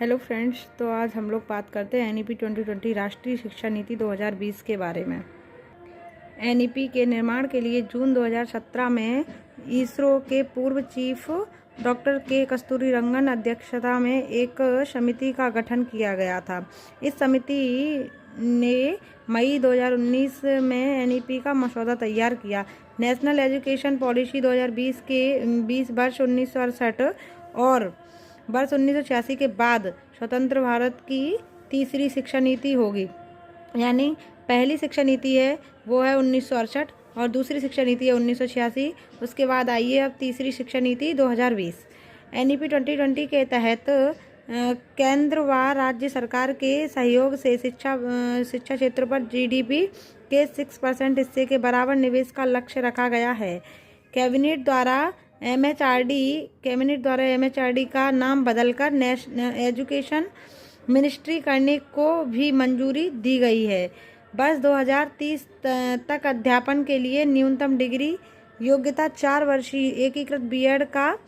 Hello friends, तो आज हम लोग बात करते हैं एनईपी 2020 राष्ट्रीय शिक्षा नीति 2020 के बारे में। एनईपी के निर्माण के लिए जून 2017 में इसरो के पूर्व चीफ डॉक्टर के कस्तूरीरंगन अध्यक्षता में एक समिति का गठन किया गया था। इस समिति ने मई 2019 में एनईपी का मसौदा तैयार किया। नेशनल एजुकेशन पॉलिसी 2020 के 20 वर्ष 1968 और वर्ष 1986 के बाद स्वतंत्र भारत की तीसरी शिक्षा नीति होगी। यानी पहली शिक्षा नीति है वो है 1968 और दूसरी शिक्षा नीति है 1986। उसके बाद आई है अब तीसरी शिक्षा नीति 2020। एनईपी 2020 के तहत केंद्र व राज्य सरकार के सहयोग से शिक्षा क्षेत्र पर जीडीपी के 6% हिस्से के बराबर निवेश का लक्ष्य रखा गया है। कैबिनेट द्वारा एमएचआरडी का नाम बदलकर नेशनल एजुकेशन मिनिस्ट्री करने को भी मंजूरी दी गई है। वर्ष 2030 तक अध्यापन के लिए न्यूनतम डिग्री योग्यता 4 वर्षीय एकीकृत बीएड का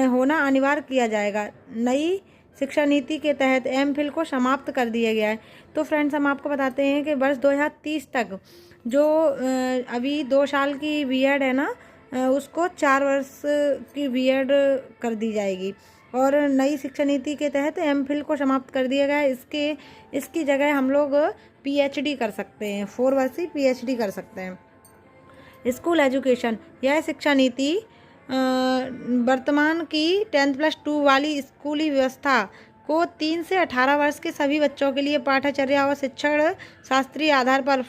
होना अनिवार्य किया जाएगा। नई शिक्षा नीति के तहत एमफिल को समाप्त कर दिया गया है। तो फ्रेंड्स, हम आपको बताते हैं कि वर्ष 2030 तक जो अभी 2 साल की बीएड है ना, उसको 4 वर्ष की बीएड कर दी जाएगी। और नई शिक्षा नीति के तहत एमफिल को समाप्त कर दिया गया है। इसकी जगह हम लोग पीएचडी कर सकते हैं, 4 वर्षीय पीएचडी कर सकते हैं। स्कूल एजुकेशन, यह शिक्षा नीति वर्तमान की 10+2 वाली स्कूली व्यवस्था को 3 से 18 वर्ष के सभी बच्चों के लिए पाठ्यचर्या और शिक्षण शास्त्रीय आधार पर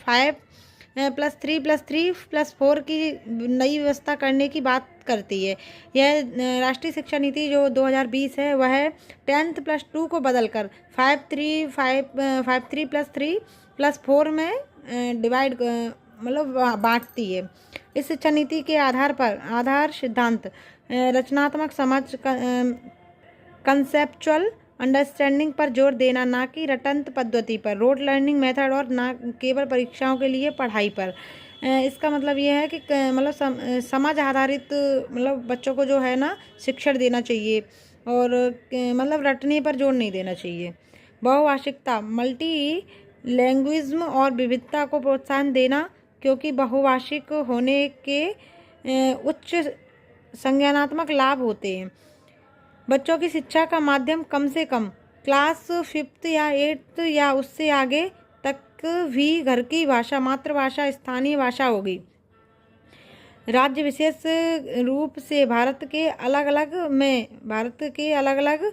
5+3+3+4 की नई व्यवस्था करने की बात करती है। यह राष्ट्रीय शिक्षा नीति जो 2020 है वह 10+2 को बदलकर 5+3+4 में डिवाइड बांटती है। इस शिक्षा नीति के आधार पर आधार सिद्धांत रचनात्मक समझ कंसेप्चुअल अंडरस्टैंडिंग पर जोर देना, ना कि रटंत पद्धति पर, रोड लर्निंग मेथड, और ना केवल परीक्षाओं के लिए पढ़ाई पर। इसका मतलब ये है कि समाज आधारित बच्चों को जो है ना शिक्षण देना चाहिए और रटने पर जोर नहीं देना चाहिए। बहुभाषिकता, मल्टी लैंग्वेजिज्म और विविधता को प्रोत्साहन देना, क्योंकि बहुभाषिक होने के उच्च संज्ञानात्मक लाभ होते हैं। बच्चों की शिक्षा का माध्यम कम से कम क्लास 5th या 8th या उससे आगे तक भी घर की भाषा, मातृभाषा, स्थानीय भाषा होगी। राज्य विशेष रूप से भारत के अलग अलग